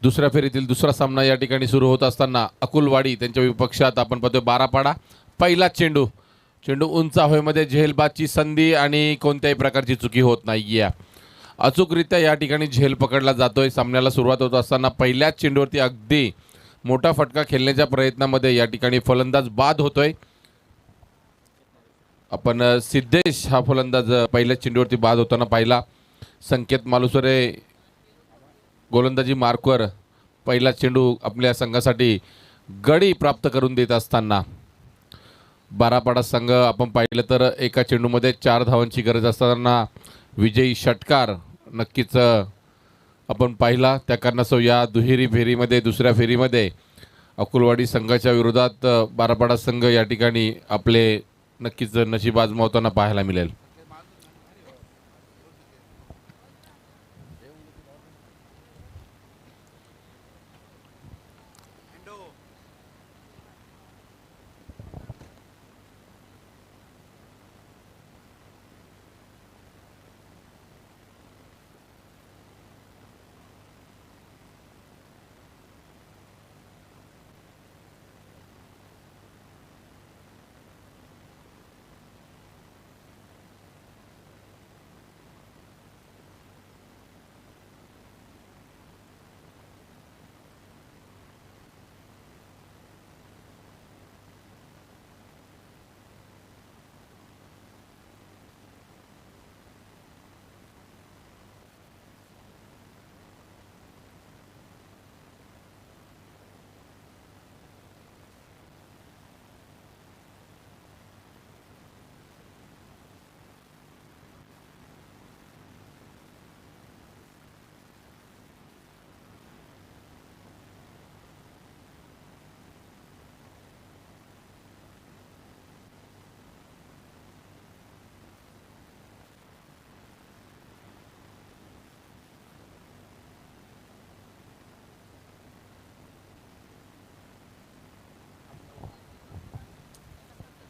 दुसऱ्या फेरीतील दुसरा सामना या ठिकाणी सुरू होत असताना अकुलवाडी त्यांच्या विपक्षात आपण पाहतोय बारापाडा. पहिला चेंडू चेंडू उंच हवेमध्ये झेलबादची संधी आणि कोणत्याही प्रकारची चुकी होत नाहीये. अचूकरित्या या ठिकाणी झेल पकडला जातोय. सामन्याला सुरुवात होत असताना पहिल्याच चेंडूवरती अगदी मोठा फटका खेळण्याच्या प्रयत्नामध्ये या ठिकाणी फलंदाज बाद होतोय. आपण सिद्धेश हा फलंदाज पहिल्या चेंडूवरती बाद होताना पाहिला. संकेत मालुसरे गोलंदाजी मार्कवर पहिला चेंडू आपल्या संघासाठी गडी प्राप्त करून देत असताना बारापाडा संघ आपण पाहिलं तर एका चेंडूमध्ये 4 धावांची गरज असताना विजयी षटकार नक्कीच आपण पाहिला. त्या कारणास्तव या दुहेरी फेरीमध्ये दुसऱ्या फेरीमध्ये अकुलवाडी संघाच्या विरोधात बारापाडा संघ या ठिकाणी आपले नक्कीच नशीब आजमावताना पाहायला मिळेल.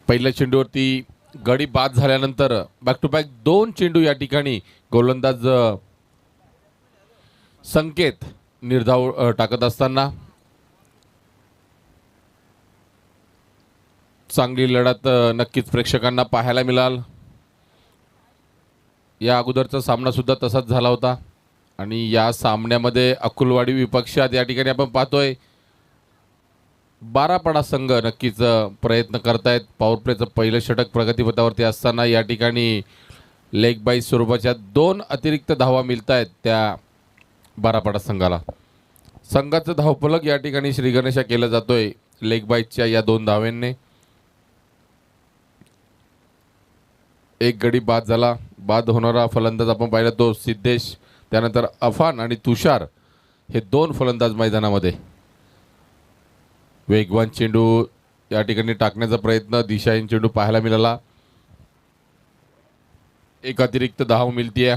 पहिल्या चेंडूवरती गडी बाद झाल्यानंतर बॅक टू बॅक 2 चेंडू या ठिकाणी गोलंदाज संकेत निर्धाव टाकत असताना चांगली लढत नक्कीच प्रेक्षकांना पाहायला मिळाल. या अगोदरचा सामना सुद्धा तसाच झाला होता आणि या सामन्यामध्ये अकुलवाडी विपक्षात या ठिकाणी आपण पाहतोय बारापाडा संघ नक्कीच प्रयत्न करतायत. पॉवर प्लेचं पहिलं षटक प्रगतीपथावरती असताना या ठिकाणी लेग बाय स्वरूपाच्या 2 अतिरिक्त धावा मिळत आहेत त्या बारापाडा संघाला. संघाचं धावफलक या ठिकाणी श्रीगणेशा केलं जातोय लेग बायच्या या 2 धावांनी. एक गडी बाद झाला. बाद होणारा फलंदाज आपण पाहिला तो सिद्धेश, त्यानंतर अफान आणि तुषार हे 2 फलंदाज मैदानामध्ये. वेगवान चेंडू या ठिकाणी टाकण्याचा प्रयत्न दिशाहीन चेंडू पाहायला मिळाला. एक अतिरिक्त धाव मिळतीये.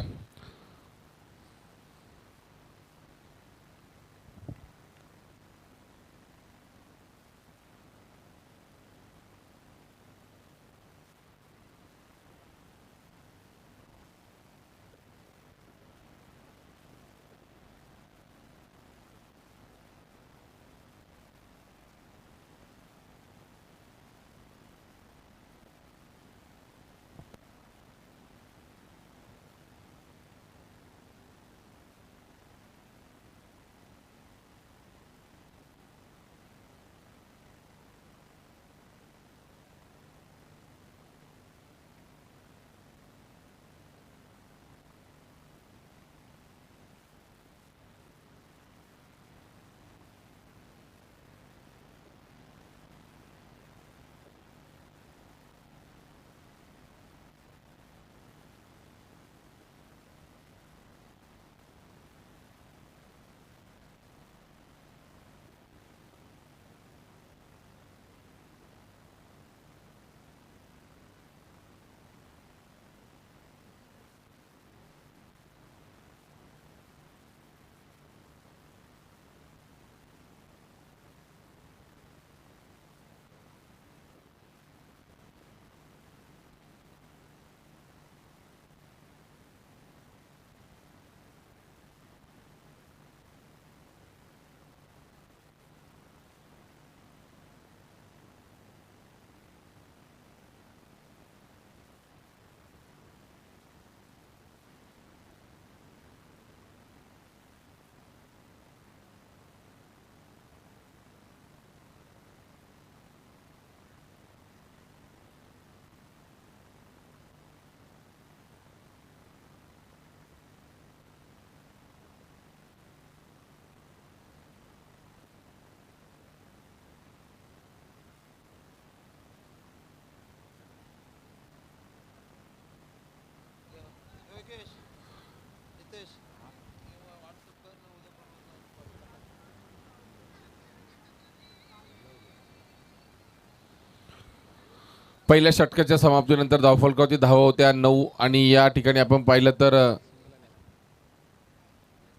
पहिल्या षटकाच्या समाप्तीनंतर धावफलकावरती धावा होत्या 9 आणि या ठिकाणी आपण पाहिलं तर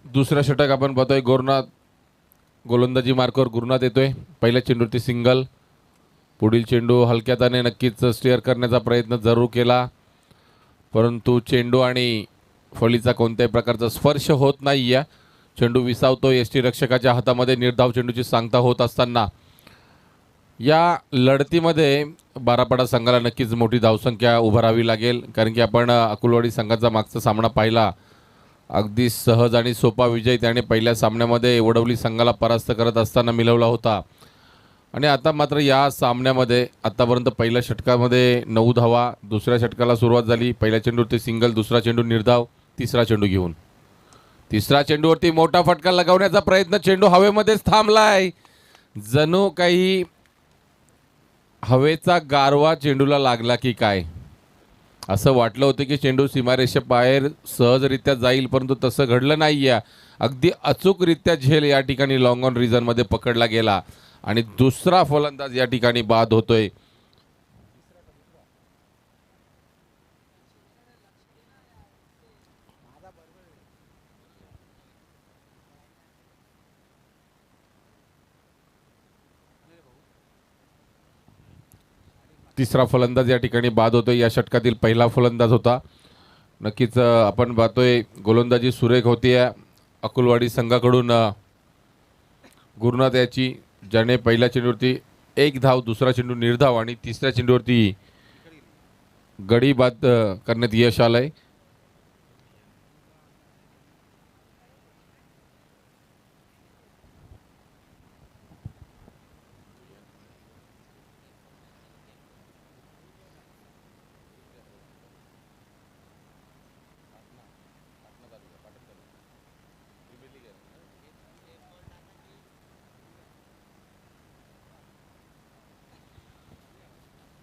दुसरा षटक आपण पाहतोय गुरुनाथ गोलंदाजी मार्कवर गुरुनाथ येतोय. पहिल्या चेंडूवरती सिंगल. पुढील चेंडू हलक्याताने नक्कीच स्टेअर करण्याचा प्रयत्न जरूर केला, परंतु चेंडू आणि फळीचा कोणत्याही प्रकारचा स्पर्श होत नाही. या चेंडू विसावतो यष्टी रक्षकाच्या हातामध्ये. निर्धाव चेंडूची सांगता होत असताना या लढतीमध्ये बारापाडा संघाला नक्कीच मोठी धावसंख्या उभारावी लागेल, कारण की आपण अकुलवाडी संघाचा मागचा सामना पाहिला. अगदी सहज आणि सोपा विजय त्याने पहिल्या सामन्यामध्ये वडवली संघाला परास्त करत असताना मिळवला होता. आणि आता मात्र या सामन्यामध्ये आतापर्यंत पहिल्या षटकामध्ये 9 धावा. दुसऱ्या षटकाला सुरुवात झाली. पहिल्या चेंडूवरती सिंगल, दुसरा चेंडू निर्धाव, तिसरा चेंडू घेऊन तिसऱ्या चेंडूवरती मोठा फटका लगावण्याचा प्रयत्न. चेंडू हवेमध्येच थांबलाय. जणू काही हवेचा गारवा चेंडूला लागला की काय, असं वाटलं होतं की चेंडू सीमारेषेबाहेर सहजरित्या जाईल, परंतु तसं घडलं नाही. अगदी अचूकरित्या झेल या ठिकाणी लॉंग ऑन रिझनमध्ये पकडला गेला आणि दुसरा फलंदाज या ठिकाणी बाद होतोय. तिसरा फलंदाज या ठिकाणी बाद होतोय. या षटकातील पहिला फलंदाज होता. नक्कीच आपण पाहतोय गोलंदाजी सुरेख होती अकुलवाडी संघाकडून. गुरुनाथ याची, ज्याने पहिल्या चेंडूवरती 1 धाव, दुसरा चेंडू निर्धाव आणि तिसऱ्या चेंडूवरती गडी बाद करण्यात यश आलंय.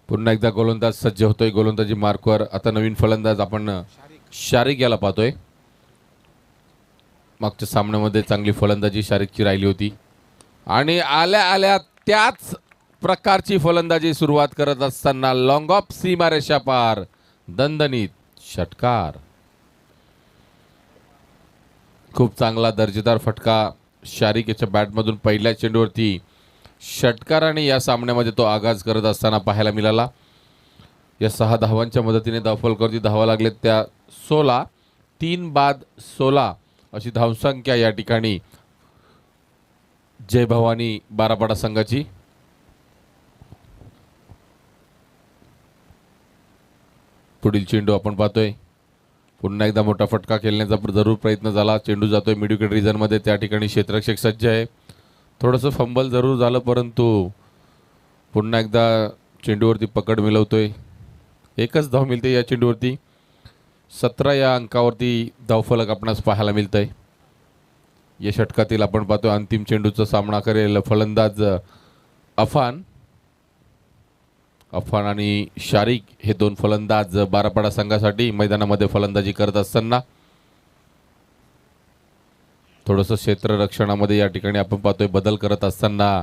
पुन्हा एकदा गोलंदाज सज्ज होतोय गोलंदाजी मार्कवर. आता नवीन फलंदाज आपण शारिक याला पाहतोय. मागच्या सामन्यामध्ये चांगली फलंदाजी शारिकची राहिली होती आणि आल्या आल्या त्याच प्रकारची फलंदाजी सुरुवात करत असताना लॉंग ऑफ सीमारेषा पार दणदणीत षटकार. खूप चांगला दर्जेदार फटका शारिक याच्या बॅटमधून पहिल्या चेंडूवरती षटकाराने या सामन्यामध्ये तो आगाज करत असताना पाहायला मिळाला. या 6 धावांच्या मदतीने धावफलकावरती धावा लागलेत त्या 16. 3 बाद 16 अशी धावसंख्या या ठिकाणी जय भवानी बारापाडा संघाची. पुढील चेंडू आपण पाहतोय. पुन्हा एकदा मोठा फटका खेळण्याचा जरूर प्रयत्न झाला. चेंडू जातोय मिड विकेट रिजनमध्ये. त्या ठिकाणी क्षेत्ररक्षक सज्ज आहे. थोडंसं फंबल जरूर झालं, परंतु पुन्हा एकदा चेंडूवरती पकड मिळवतोय. एकच धाव मिळते या चेंडूवरती. 17 या अंकावरती धावफलक आपणास पाहायला मिळतंय. या षटकातील आपण पाहतोय अंतिम चेंडूचा सामना करेल फलंदाज अफान आणि शारिक हे 2 फलंदाज बारापाडा संघासाठी मैदानामध्ये फलंदाजी करत असताना थोडंसं क्षेत्ररक्षणामध्ये या ठिकाणी आपण पाहतोय बदल करत असताना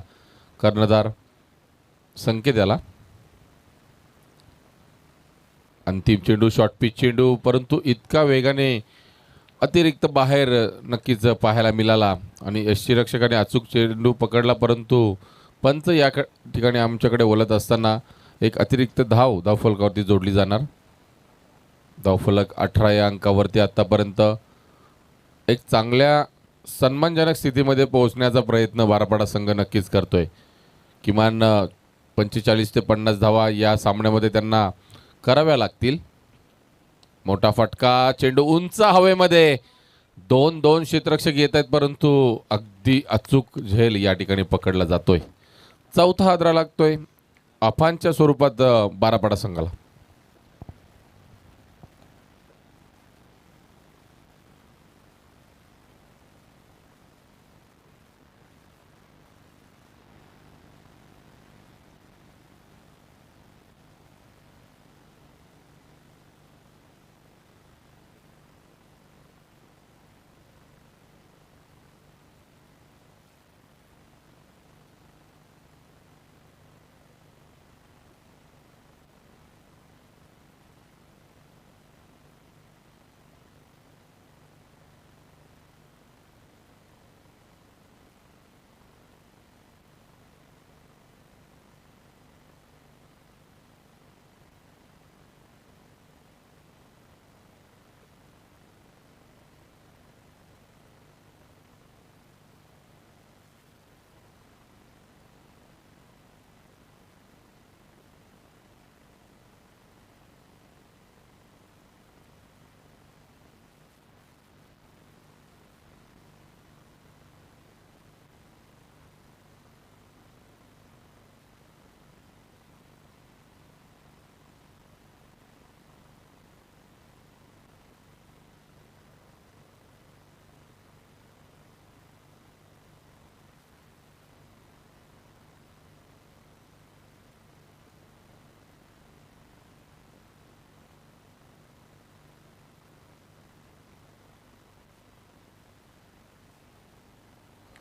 कर्णधार संकेत याला. अंतिम चेंडू शॉर्ट पिच चेंडू, परंतु इतका वेगाने अतिरिक्त बाहेर नक्कीच पाहायला मिळाला आणि यष्टीरक्षकाने अचूक चेंडू पकडला, परंतु पंच या ठिकाणी आमच्याकडे बोलत असताना एक अतिरिक्त धावफलकावरती जोडली जाणार. धावफलक 18 या अंकावरती आतापर्यंत एक चांगल्या सन्मानजनक स्थितीमध्ये पोहोचण्याचा प्रयत्न बारापाडा संघ नक्कीच करतोय. किमान 45 ते 50 धावा या सामन्यामध्ये त्यांना कराव्या लागतील. मोठा फटका, चेंडू उंच हवेमध्ये. 2 क्षेत्ररक्षक येत आहेत, परंतु अगदी अचूक झेल या ठिकाणी पकडला जातोय. चौथा हादरा लागतोय अफानच्या स्वरूपात बारापाडा संघाला.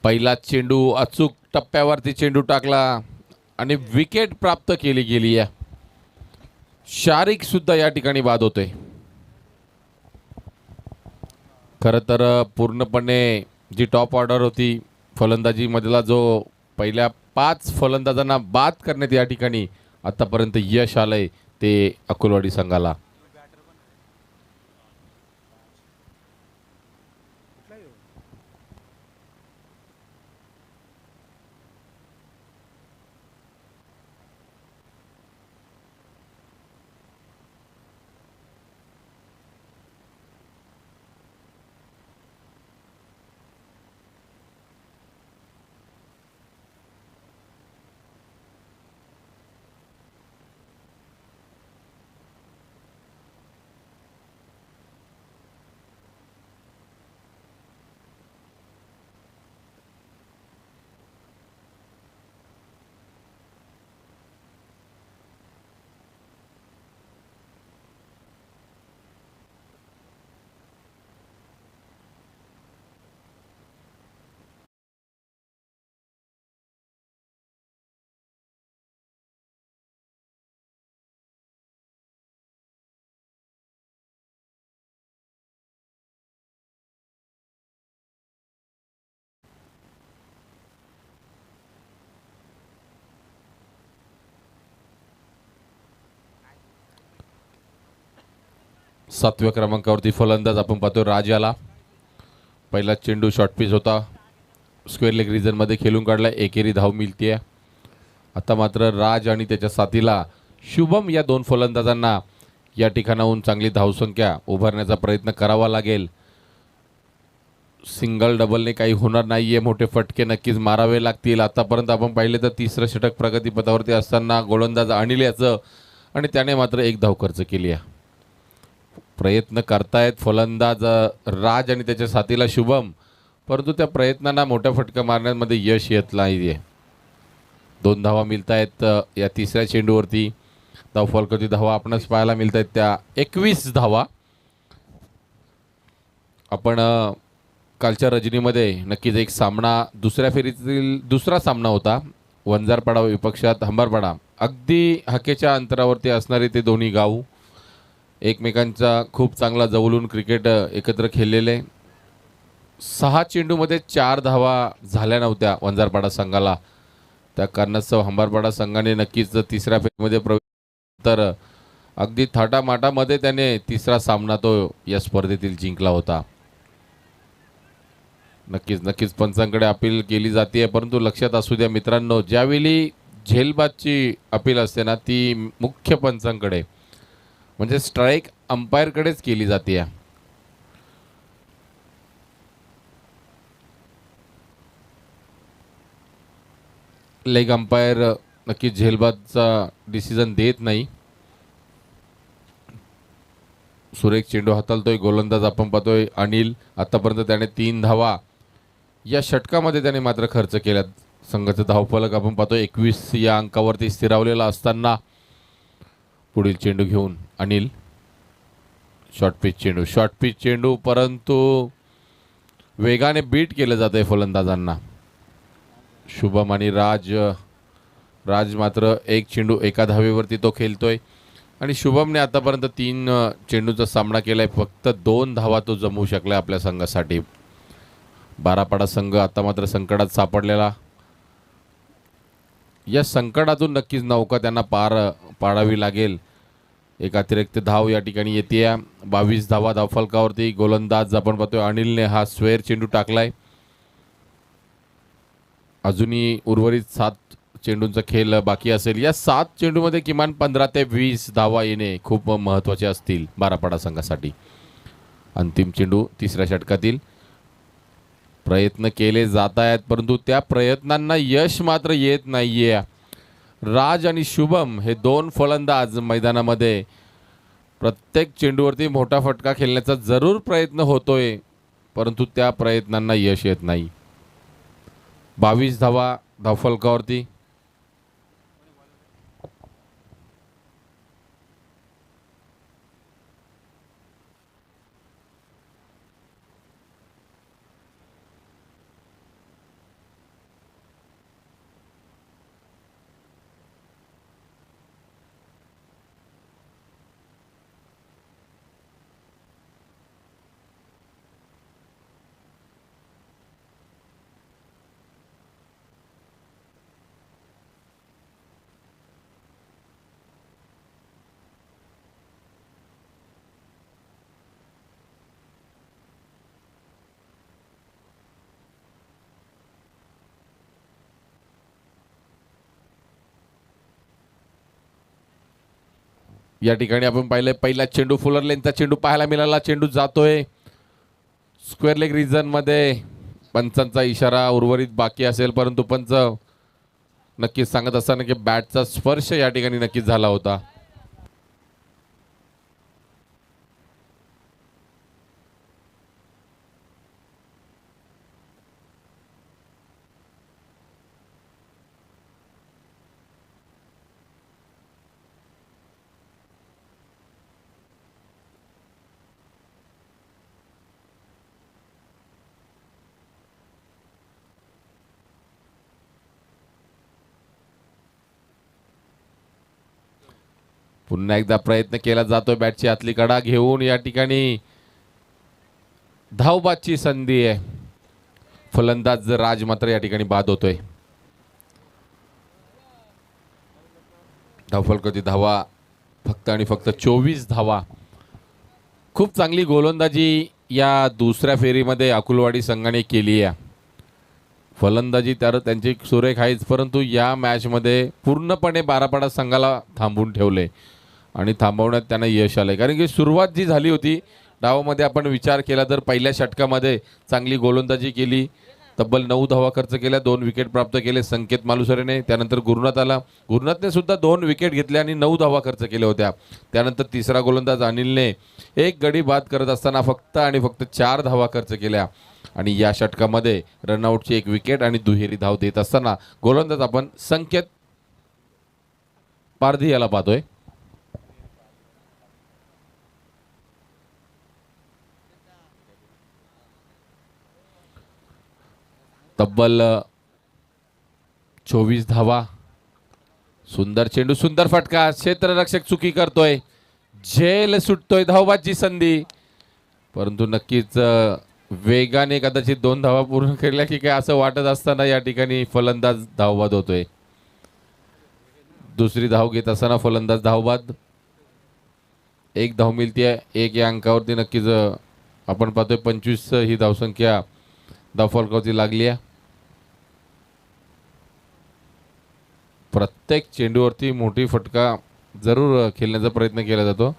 पहिला चेंडू अचूक टप्प्यावरती चेंडू टाकला आणि विकेट प्राप्त केली गेली आहे. शारिक सुद्धा या ठिकाणी बाद होते. खरं तर पूर्णपणे जी टॉप ऑर्डर होती फलंदाजी मधला जो पहिल्या 5 फलंदाजांना बाद करण्यात या ठिकाणी आतापर्यंत यश आलंय ते अकोलवाडी संघाला. सातव्या क्रमांकावरती फलंदाज आपण पाहतो राज याला. पहिला चेंडू शॉर्ट पिच होता, स्क्वेअर लेग रिजन मध्ये खेळून काढला, एकेरी धाव मिळतीये. आता मात्र राज आणि त्याच्या साथीला शुभम या 2 फलंदाजांना या ठिकाणाहून चांगली धावसंख्या उभारण्याचा प्रयत्न करावा लागेल. सिंगल डबलने काही होणार नाहीये, मोठे फटके नक्कीच मारावे लागतील. आतापर्यंत आपण पाहिले तर तिसरं षटक प्रगतीपथावरती असताना गोलंदाज अनिल याचं आणि त्याने मात्र 1 धाव खर्च केली आहे. प्रयत्न करतायत फलंदाज राज आणि त्याच्या साथीला शुभम, परंतु त्या प्रयत्नांना मोठ्या फटका मारण्यामध्ये यश येत नाहीये. 2 धावा मिळत आहेत या तिसऱ्या चेंडूवरती. धावफलकावरती धावा आपणच पाहायला मिळत आहेत त्या 21 धावा. आपण कालच्या रजनीमध्ये नक्कीच एक सामना दुसऱ्या फेरीतील दुसरा सामना होता. वंजारपाडा विपक्षात हंबरपाडा, अगदी हाकेच्या अंतरावरती असणारे ते दोन्ही गाव एकमेकांचा खूप चांगला जवळून क्रिकेट एकत्र खेळलेले. 6 चेंडूमध्ये 4 धावा झाल्या नव्हत्या वंजारपाडा संघाला. त्या कारणास्तव हंबरपाडा संघाने नक्कीच तिसऱ्या फेरीमध्ये प्रवेश तर अगदी थाटामाटामध्ये त्याने तिसरा सामना तो या स्पर्धेतील जिंकला होता. नक्कीच पंचांकडे अपील केली जाते, परंतु लक्षात असू द्या मित्रांनो, ज्यावेळी झेलबादची अपील असते ना ती मुख्य पंचांकडे म्हणजे स्ट्राईक अंपायरकडेच केली जाते. लेग अंपायर नक्कीच झेलबादचा डिसिजन देत नाही. सुरेख चेंडू हाताळतोय गोलंदाज आपण पाहतोय अनिल. आतापर्यंत त्याने 3 धावा या षटकामध्ये त्याने मात्र खर्च केल्यात. संघाचं धावफलक आपण पाहतोय 21 या अंकावरती स्थिरावलेला असताना पुढील चेंडू घेऊन अनिल. शॉर्ट पिच चेंडू परंतु वेगाने बीट केलं जातंय फलंदाजांना. शुभम आणि राज मात्र 1 चेंडू एका धावेवरती तो खेळतोय आणि शुभमने आतापर्यंत 3 चेंडूचा सामना केलाय. फक्त 2 धावा तो जमवू शकलाय आपल्या संघासाठी. बारापाडा संघ आता मात्र संकटात सापडलेला. या संकटातून नक्कीच नौका त्यांना पार पाडावी लागेल. एक अतिरिक्त धाव या ठिकाणी येते. 22 धावा धावफलकावरती. गोलंदाज आपण पाहतोय अनिलने हा स्क्वेअर चेंडू टाकलाय. अजूनही उर्वरित 7 चेंडूंचा खेळ बाकी असेल. या 7 चेंडूमध्ये किमान 15 ते 20 धावा येणे खूप महत्त्वाचे असतील बारापाडा संघासाठी. अंतिम चेंडू तिसऱ्या षटकातील. प्रयत्न केले जात आहेत परंतु त्या प्रयत्नांना यश मात्र येत नाहीये. राज आणि शुभम हे 2 फलंदाज मैदानामध्ये प्रत्येक चेंडूवरती मोठा फटका खेळण्याचा जरूर प्रयत्न होतोय, परंतु त्या प्रयत्नांना यश येत नाही. 22 धावा धावफलकावरती. या ठिकाणी आपण पाहिलंय पहिला चेंडू फुलर लेनचा चेंडू पाहायला मिळाला. चेंडू जातोय स्क्वेअर लेग रिजन मध्ये. पंचांचा इशारा उर्वरित बाकी असेल, परंतु पंच नक्कीच सांगत असताना की बॅटचा स्पर्श या ठिकाणी नक्कीच झाला होता. पुन्हा एकदा प्रयत्न केला जातोय बॅटची आतली कडा घेऊन. या ठिकाणी धावबादची संधी आहे. फलंदाज राज मात्र या ठिकाणी बाद होतोय. धावफलकाची धावा फक्त आणि फक्त 24 धावा. खूप चांगली गोलंदाजी या दुसऱ्या फेरीमध्ये अकुलवाडी संघाने केली आहे. फलंदाजी तर त्यांची सुरेख आहेच, परंतु या मॅचमध्ये पूर्णपणे बारापाडा संघाला थांबवून ठेवले आणि थांबवण्यात त्यांना यश आलंय. कारण की सुरुवात जी झाली होती डावामध्ये आपण विचार केला तर पहिल्या षटकामध्ये चांगली गोलंदाजी केली. तब्बल 9 धावा खर्च केल्या, 2 विकेट प्राप्त केले संकेत मालुसरेने. त्यानंतर गुरुनाथ आला. गुरुनाथने सुद्धा 2 विकेट घेतल्या आणि 9 धावा खर्च केल्या होत्या. त्यानंतर तिसरा गोलंदाज अनिलने एक गडी बाद करत असताना फक्त आणि फक्त 4 धावा खर्च केल्या. आणि या षटकामध्ये रनआउटची 1 विकेट आणि दुहेरी धाव देत असताना गोलंदाज आपण संकेत पारधी याला पाहतोय. तब्बल 24 धावा. सुंदर चेंडू, सुंदर फटका. क्षेत्ररक्षक चुकी करतोय, झेल सुटतोय. धावबादची संधी, परंतु नक्कीच वेगाने कदाचित 2 धावा पूर्ण केल्या की काय असं वाटत असताना या ठिकाणी फलंदाज धावबाद होतोय. दुसरी धाव घेत असताना फलंदाज धावबाद. 1 धाव मिळते. 1 या अंकावरती नक्कीच आपण पाहतोय 25 ही धावसंख्या धावफलकावरती लागली आहे. प्रत्येक चेंडूवरती मोठी फटका जरूर खेळण्याचा प्रयत्न केला जातो.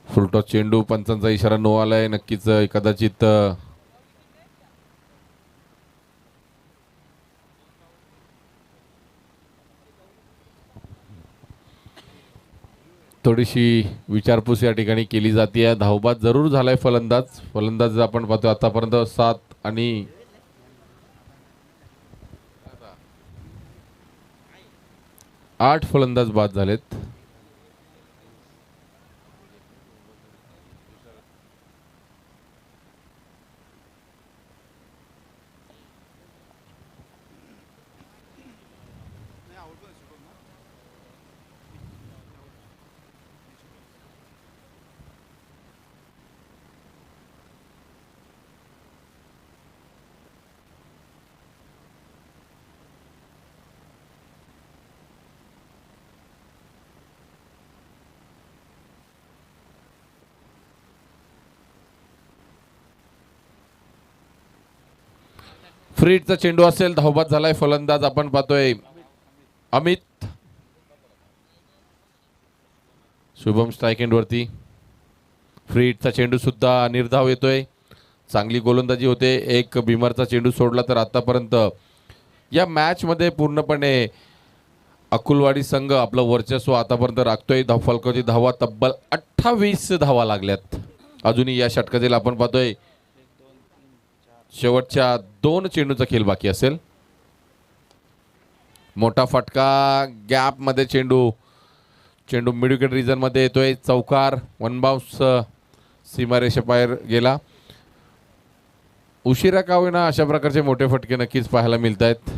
फुलटॉस चेंडू, पंचांचा इशारा नो आलाय. नक्कीच कदाचित थोडीशी विचारपूस या ठिकाणी केली जाते. धावबाद जरूर झालाय फलंदाज आपण पाहतो आतापर्यंत 7 आणि 8 फलंदाज बाद झालेत. फ्रीडचा चेंडू असेल, धावबाद झालाय. फलंदाज आपण पाहतोय अमित. शुभम स्ट्राईक एंड वरती. फ्रीडचा चेंडू सुद्धा निर्धाव येतोय. चांगली गोलंदाजी होते. एक भीमरचा चेंडू सोडला तर आतापर्यंत या मॅच मध्ये पूर्णपणे अकुलवाडी संघ आपलं वर्चस्व आतापर्यंत राखतोय. धावफलकाची धावा तब्बल 28 धावा लागल्यात. अजूनही या षटकातील आपण पाहतोय शेवटच्या 2 चेंडूचा खेळ बाकी असेल. मोठा फटका गॅप मध्ये चेंडू मिड विकेट रिजन मध्ये येतोय. चौकार, वन बाउन्स सीमारेषेबाहेर गेला. उशिरा का होईना अशा प्रकारचे मोठे फटके नक्कीच पाहायला मिळत आहेत.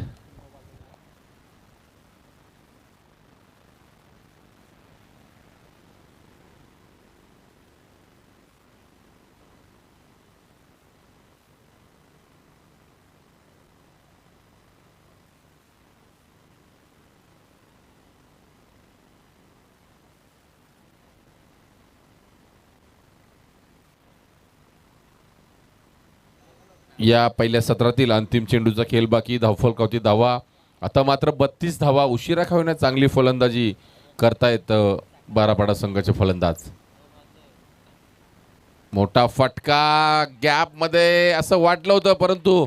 या पहिल्या सत्रातील अंतिम चेंडूचा खेळ बाकी. धावफलकावती धावा आता मात्र 32 धावा. उशिरा का होईना चांगली फलंदाजी करतायत बारापाडा संघाचे फलंदाज. मोठा फटका गॅप मध्ये असं वाटलं होतं, परंतु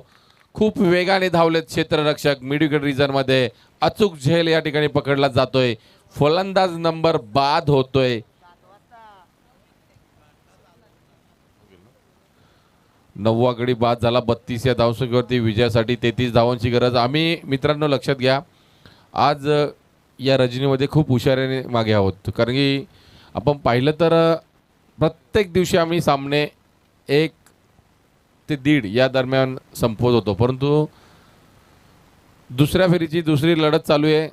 खूप वेगाने धावलेत क्षेत्ररक्षक. मिड विकेट रिजन मध्ये अचूक झेल या ठिकाणी पकडला जातोय. फलंदाज नंबर बाद होतोय. 9वा गडी बाद झाला. 32 या धावसंख्येवरती विजयासाठी 33 धावांची गरज. आम्ही मित्रांनो लक्षात घ्या, आज या रजनीमध्ये खूप हुशारीने मागे आहोत. कारण की आपण पाहिलं तर प्रत्येक दिवशी आम्ही सामने 1 ते 1.5 या दरम्यान संपवत होतो, परंतु दुसऱ्या फेरीची दुसरी लढत चालू आहे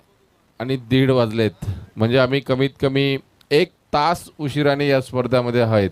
आणि 1:30 वाजलेत. म्हणजे आम्ही कमीत कमी 1 तास उशिराने या स्पर्धामध्ये आहेत.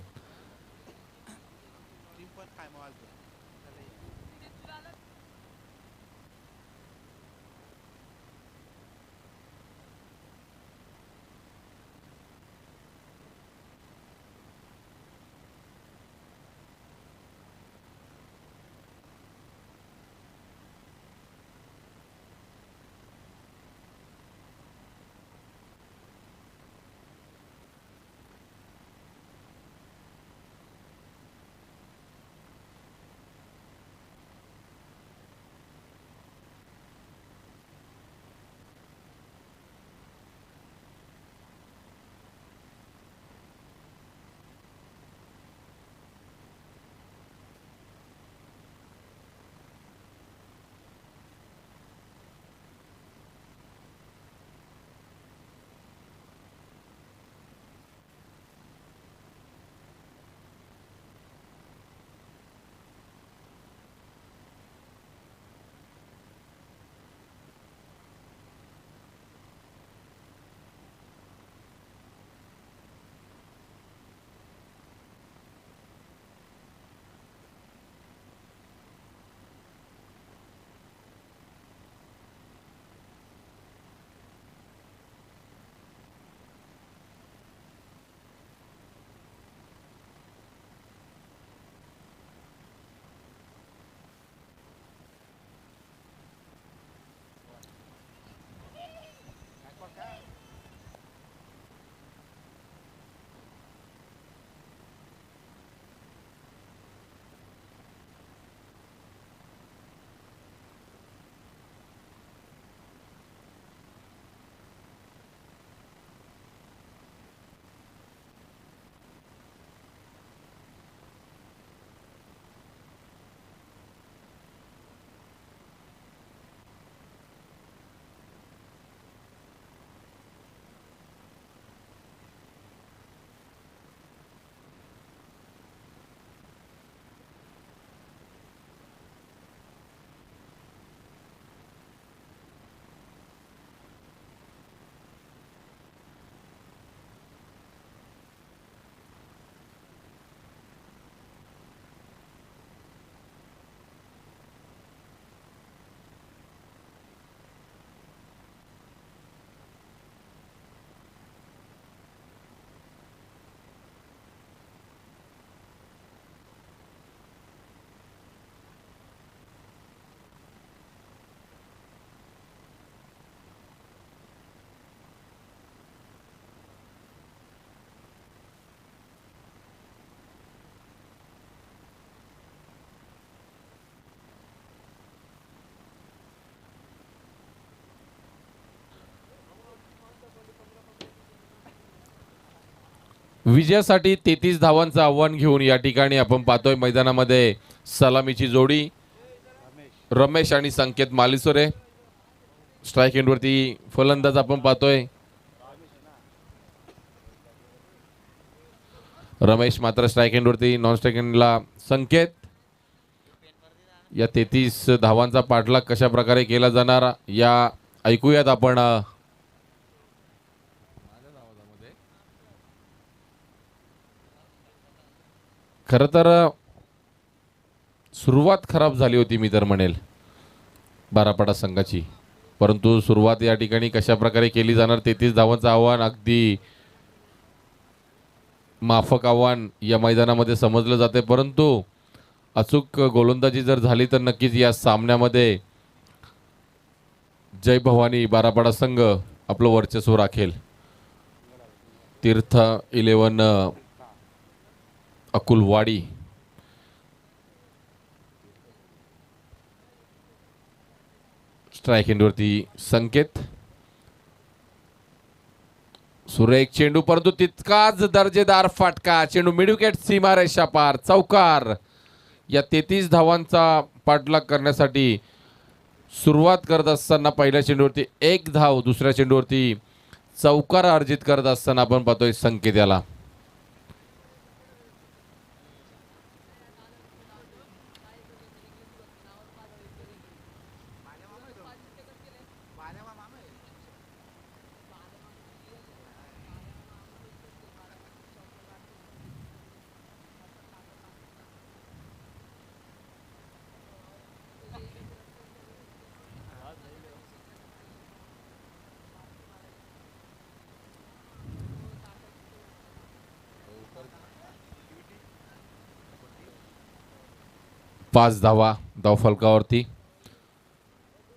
विजयासाठी 33 धावांचं आव्हान घेऊन या ठिकाणी आपण पाहतोय मैदानामध्ये सलामीची जोडी रमेश आणि संकेत मालिसोरे. स्ट्राईक एंडवरती फलंदाज आपण पाहतोय रमेश, मात्र स्ट्राईक एंडवरती नॉन स्ट्राईक एंडला संकेत. या 33 धावांचा पाठलाग कशा प्रकारे केला जाणार या ऐकूयात आपण. खरं तर सुरुवात खराब झाली होती मी तर म्हणेल बारापाडा संघाची, परंतु सुरुवात या ठिकाणी कशा प्रकारे केली जाणार 33 धावांचं आव्हान अगदी माफक आव्हान या मैदानामध्ये समजलं जाते, परंतु अचूक गोलंदाजी जर झाली तर नक्कीच या सामन्यामध्ये जय भवानी बारापाडा संघ आपलं वर्चस्व राखेल. तीर्थ 11 अकुलवाडी स्ट्राईक एंडवरती संकेत. सुरेख चेंडू, परंतु तितकाच दर्जेदार फटका. चेंडू मिडविकेट सीमारेषा पार, चौकार. या 33 धावांचा पाठलाग करण्यासाठी सुरुवात करत असताना पहिल्या चेंडूवरती 1 धाव, दुसऱ्या चेंडूवरती चौकार अर्जित करत असताना आपण पाहतोय संकेत याला. पाच धावा धावफलकावरती.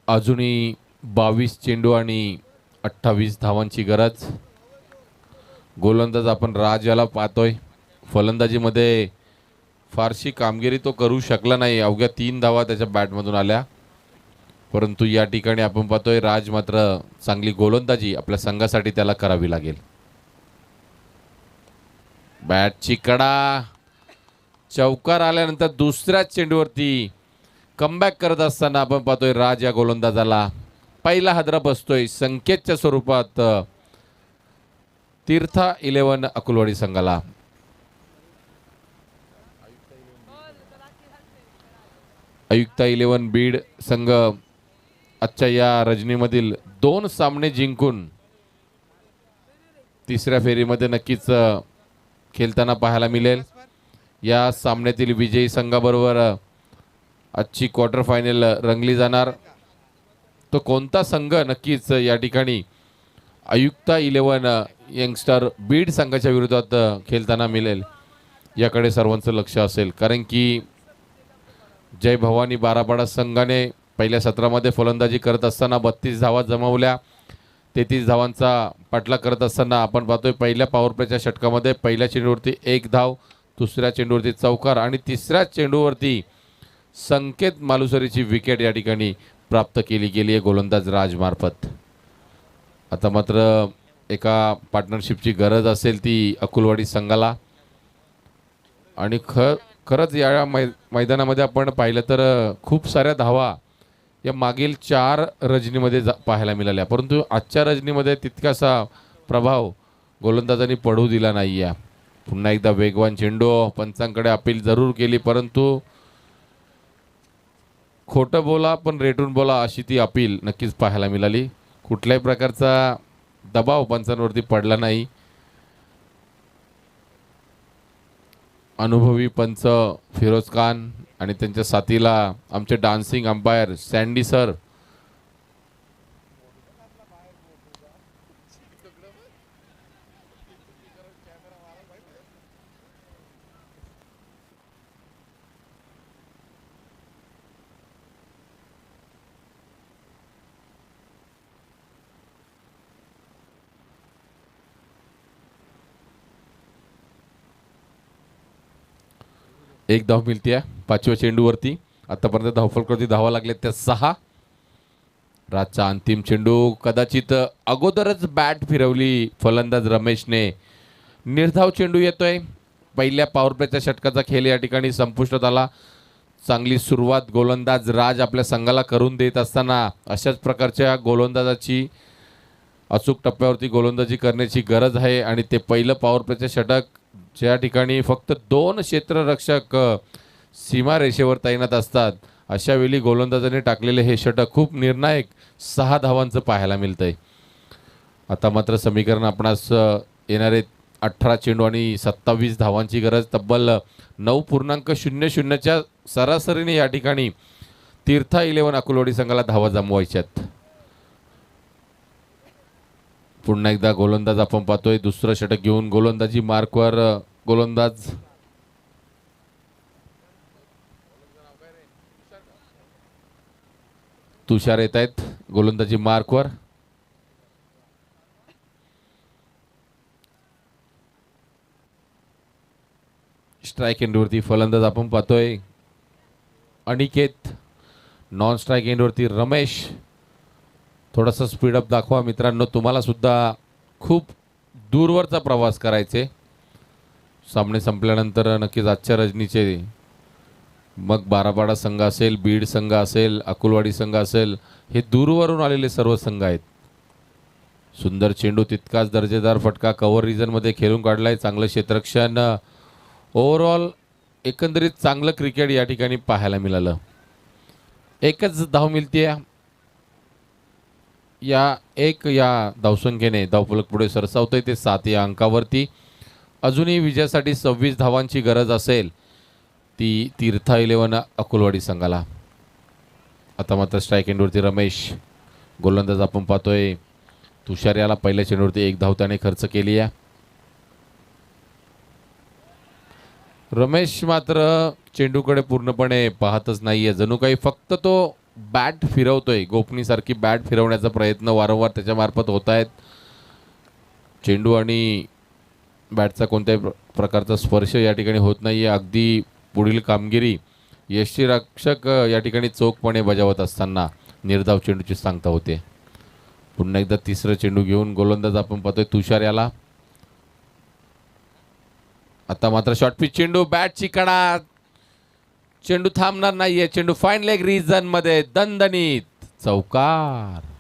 अजूनही 22 चेंडू आणि 28 धावांची गरज. गोलंदाज आपण राज याला पाहतोय. फलंदाजीमध्ये फारशी कामगिरी तो करू शकला नाही, अवघ्या 3 धावा त्याच्या बॅटमधून आल्या, परंतु या ठिकाणी आपण पाहतोय राज मात्र चांगली गोलंदाजी आपल्या संघासाठी त्याला करावी लागेल. बॅटची कडा, चौकार आल्यानंतर दुसऱ्या चेंडूवरती कमबॅक करत असताना आपण पाहतोय राज या गोलंदाजाला पहिला हादरा बसतोय संकेतच्या स्वरूपात तीर्थ 11 अकुलवाडी संघाला. आयुक्त 11 बीड संघ आजच्या या रजनीमधील 2 सामने जिंकून तिसऱ्या फेरीमध्ये नक्कीच खेळताना पाहायला मिळेल. या सामन्यातील विजयी संघाबरोबर आजची क्वार्टर फायनल रंगली जाणार. तो कोणता संघ नक्कीच या ठिकाणी आयुक्त 11 यंगस्टर बीड संघाच्या विरोधात खेळताना मिळेल याकडे सर्वांचं लक्ष असेल, कारण की जय भवानी बारापाडा संघाने पहिल्या सत्रामध्ये फलंदाजी करत असताना 32 धावा जमवल्या. 33 धावांचा पाठलाग करत असताना आपण पाहतोय पहिल्या पॉवर प्लेच्या षटकामध्ये पहिल्या चेंडूवरती 1 धाव, दुसऱ्या चेंडूवरती चौकार आणि तिसऱ्या चेंडूवरती संकेत मालुसरीची विकेट या ठिकाणी प्राप्त केली गेली आहे गोलंदाज राजमार्फत. आता मात्र एका पार्टनरशिपची गरज असेल ती अकुलवाडी संघाला, आणि खरंच या मैदानामध्ये आपण पाहिलं तर खूप साऱ्या धावा या मागील 4 रजनीमध्ये पाहायला मिळाल्या, परंतु आजच्या रजनीमध्ये तितकासा प्रभाव गोलंदाजांनी पडू दिला नाही आहे. पुन्हा एकदा वेगवान चेंडू, पंचांकडे अपील जरूर केली, परंतु खोटं बोला पण रेटून बोला अशी ती अपील नक्कीच पाहायला मिळाली. कुठल्याही प्रकारचा दबाव पंचांवरती पडला नाही. अनुभवी पंच फिरोज खान आणि त्यांच्या साथीला आमचे डान्सिंग अंपायर सँडी सर. एक धाव मिळते 5व्या चेंडूवरती. आतापर्यंत धावफलकावरती धावा लागल्या त्या 6. राजचा अंतिम चेंडू, कदाचित अगोदरच बॅट फिरवली फलंदाज रमेशने, निर्धाव चेंडू येतोय. पहिल्या पॉवर प्लेच्या षटकाचा खेळ या ठिकाणी संपुष्टात आला. चांगली सुरुवात गोलंदाज राज आपल्या संघाला करून देत असताना अशाच प्रकारच्या गोलंदाजाची अचूक टप्प्यावरती गोलंदाजी करण्याची गरज आहे आणि ते पहिलं पॉवर प्लेचे षटक ज्या ठिकाणी फक्त 2 क्षेत्ररक्षक सीमारेषेवर तैनात असतात अशावेळी गोलंदाजाने टाकलेले हे षटक खूप निर्णायक 6 धावांचं पाहायला मिळतंय. आता मात्र समीकरण आपणास येणारे 18 चेंडू आणि 27 धावांची गरज. तब्बल 9.00च्या सरासरीने या ठिकाणी तीर्था 11 अकुलवाडी संघाला धावा जमवायच्यात. पुन्हा एकदा गोलंदाज आपण पाहतोय. दुसरं षटक घेऊन गोलंदाजी मार्कवर गोलंदाज तुषार येत आहेत गोलंदाजी मार्कवर. स्ट्राईक एंडवरती फलंदाज आपण पाहतोय अनिकेत. नॉन स्ट्राईक एंडवरती रमेश. थोडासा स्पीडअप दाखवा मित्रांनो, तुम्हाला सुद्धा खूप दूरवरचा प्रवास करायचे. सामने संपल्यानंतर नक्कीच आजच्या रजनीचे मग बारापाडा संघ असेल, बीड संघ असेल, अकुलवाडी संघ असेल, हे दूरवरून आलेले सर्व संघ आहेत. सुंदर चेंडू, तितकाच दर्जेदार फटका कव्हर रिजनमध्ये खेळून काढलाय. चांगलं क्षेत्ररक्षण. ओव्हरऑल एकंदरीत चांगलं क्रिकेट या ठिकाणी पाहायला मिळालं. एकच धाव मिळते या धावसंख्येने धावफलक पुढे सरसावतोय ते 7 या अंकावरती. अजूनही विजयासाठी 26 धावांची गरज असेल ती तीर्था 11 अकुलवाडी संघाला. आता मात्र स्ट्राईक एंडवरती रमेश. गोलंदाज आपण पाहतोय तुषार. याला पहिल्या चेंडूवरती 1 धाव त्याने खर्च केली आहे. रमेश मात्र चेंडूकडे पूर्णपणे पाहतच नाहीये. जणू काही फक्त तो बॅट फिरवतोय. गोपनीसारखी बॅट फिरवण्याचा प्रयत्न वारंवार त्याच्यामार्फत होत आहेत. चेंडू आणि बॅटचा कोणत्याही प्रकारचा स्पर्श या ठिकाणी होत नाहीये. अगदी पुढील कामगिरी यष्टीरक्षक या ठिकाणी चोखपणे बजावत असताना निर्धाव चेंडूची सांगता होते. पुन्हा एकदा तिसरं चेंडू घेऊन गोलंदाज आपण पाहतोय तुषार. याला आता मात्र शॉर्ट पिच चेंडू. बॅटची कडा. चेंडू थांबणार नाहीये. चेंडू फाईन लेग रिजन मध्ये दणदणीत चौकार.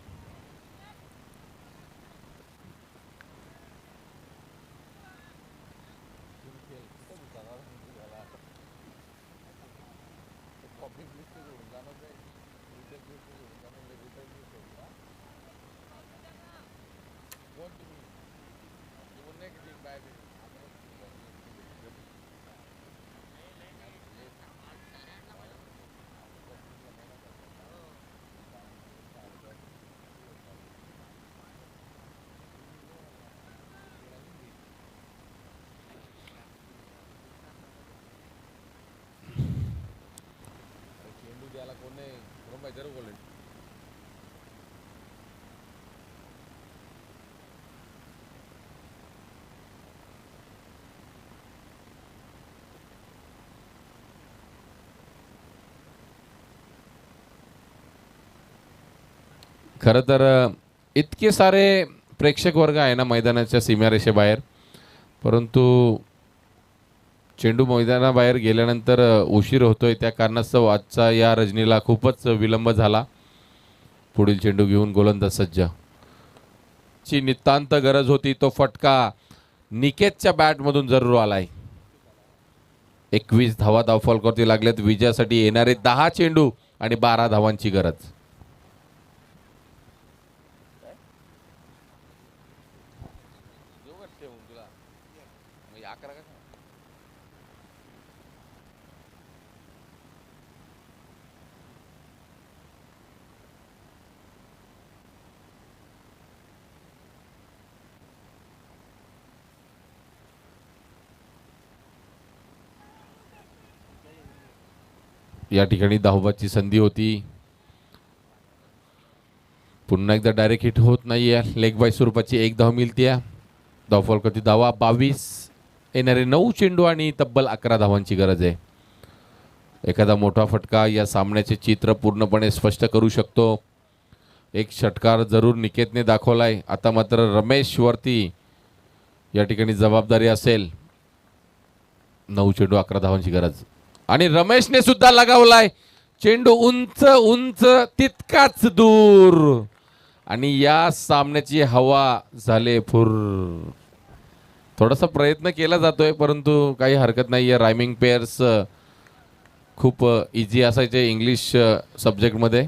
खरं तर इतके सारे प्रेक्षक वर्ग आहे ना मैदानाच्या सीमारेषेबाहेर, परंतु चेंडू मैदानाबाहेर गेल्यानंतर उशीर होतोय. त्या कारणास्तव आजचा या रजनीला खूपच विलंब झाला. पुढील चेंडू घेऊन गोलंदाज सज्ज. ची नितांत गरज होती. तो फटका निकेतच्या बॅटमधून जरूर आलाय. 21 धावा धावफलकावरती लागल्यात. विजयासाठी येणारे 10 चेंडू आणि 12 धावांची गरज. या ठिकाणी धावबाची संधी होती. पुन्हा एकदा डायरेक्ट हिट होत नाहीये. लेग बाय स्वरूपाची 1 धाव मिळते. धावफलकावरती धावा 22. येणारे 9 चेंडू आणि तब्बल 11 धावांची गरज आहे. एखादा मोठा फटका या सामन्याचे चित्र पूर्णपणे स्पष्ट करू शकतो. एक षटकार जरूर निकेतने दाखवलाय. आता मात्र रमेश वरती या ठिकाणी जबाबदारी असेल. 9 चेंडू 11 धावांची गरज आणि रमेशने सुद्धा लगावलाय. चेंडू उंच उंच तितकाच दूर आणि या सामन्याची हवा झाले फुर. थोडासा प्रयत्न केला जातोय परंतु काही हरकत नाहीये. रायमिंग पेअर्स खूप इझी असायचे इंग्लिश सब्जेक्टमध्ये.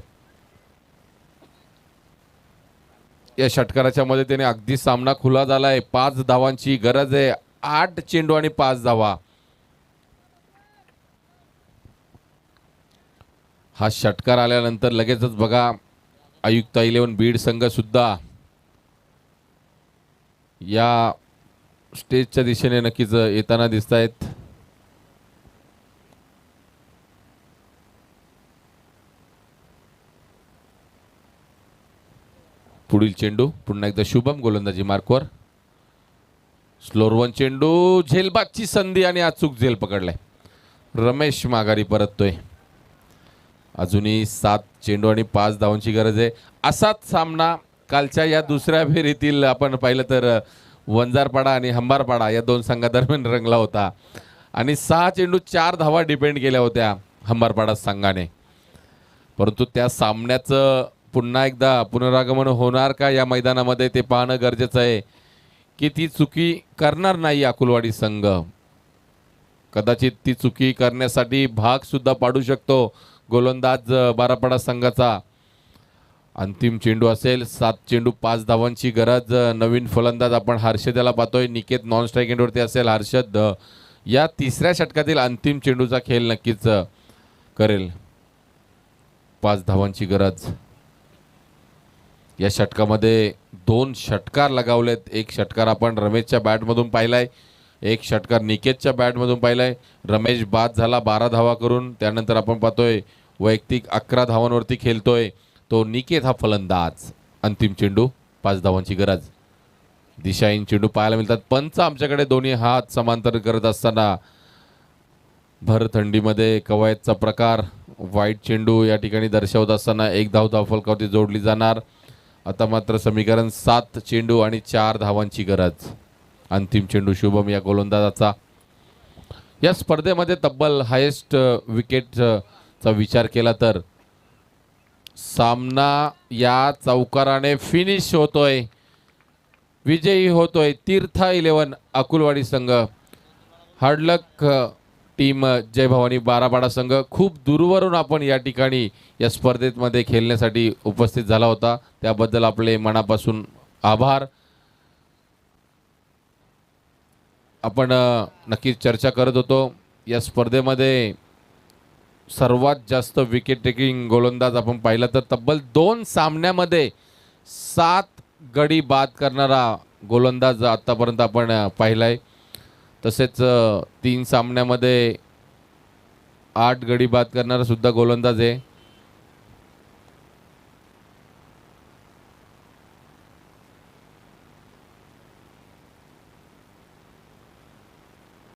या षटकाराच्या मदतीने अगदी सामना खुला झालाय. 5 धावांची गरज आहे. 8 चेंडू आणि 5 धावा. हा षटकार आल्यानंतर लगेचच बघा आयुक्त 11 बीड संघ सुद्धा या स्टेजच्या दिशेने नक्कीच येताना दिसत आहेत. पुढील चेंडू पुन्हा एकदा शुभम गोलंदाजी मार्कवर. स्लोअर वन चेंडू झेलबादची संधी आणि अचूक झेल पकडलाय. रमेश माघारी परततोय. अजूनही 7 चेंडू आणि 5 धावांची गरज आहे. असाच सामना कालच्या या दुसऱ्या फेरीतील आपण पाहिलं तर वंजारपाडा आणि हंबारपाडा या 2 संघादरम्यान रंगला होता आणि 6 चेंडू 4 धावा डिपेंड केल्या होत्या हंबारपाडा संघाने. परंतु त्या सामन्याचं पुन्हा एकदा पुनरागमन होणार का या मैदानामध्ये ते पाहणं गरजेचं आहे की ती चुकी करणार नाही अकुलवाडी संघ. कदाचित ती चुकी करण्यासाठी भाग सुद्धा पाडू शकतो गोलंदाज बारापाडा संघाचा. अंतिम चेंडू असेल. 7 चेंडू 5 धावांची गरज. नवीन फलंदाज आपण हर्षद याला पाहतोय. निकेत नॉन स्ट्राईक एंडवरती असेल. हर्षद या तिसऱ्या षटकातील अंतिम चेंडूचा खेळ नक्कीच करेल. 5 धावांची गरज. या षटकामध्ये 2 षटकार लगावलेत. एक षटकार आपण रमेशच्या बॅटमधून पाहिलाय. एक षटकार निकेतच्या बॅटमधून पाहिलाय. रमेश बाद झाला 12 धावा करून. त्यानंतर आपण पाहतोय वैयक्तिक 11 धावांवरती खेळतोय तो निकेत हा फलंदाज. अंतिम चेंडू 5 धावांची गरज. दिशाहीन चेंडू पाहायला मिळतात. पंच आमच्याकडे दोन्ही हात समांतर करत असताना भर थंडीमध्ये कवायतचा प्रकार वाईट चेंडू या ठिकाणी दर्शवत असताना 1 धाव धावफलकावरती जोडली जाणार. आता मात्र समीकरण 7 चेंडू आणि 4 धावांची गरज. अंतिम चेंडू शुभम या गोलंदाजाचा. या स्पर्धेमध्ये तब्बल हायेस्ट विकेटचा विचार केला तर सामना या चौकाराने फिनिश होतोय. विजयी होतोय तीर्था 11 अकुलवाडी संघ. हार्डलक टीम जय भवानी बारापाडा संघ. खूप दूरवरून आपण या ठिकाणी या स्पर्धेमध्ये खेळण्यासाठी उपस्थित झाला होता त्याबद्दल आपले मनापासून आभार. आपण नक्कीच चर्चा करत होतो या स्पर्धेमध्ये सर्वात जास्त विकेट टेकिंग गोलंदाज आपण पाहिला तर तब्बल 2 सामन्यामध्ये 7 गडी बाद करणारा गोलंदाज आतापर्यंत आपण पाहिलाय. तसेच 3 सामन्यामध्ये 8 गडी बाद करणारा सुद्धा गोलंदाज आहे.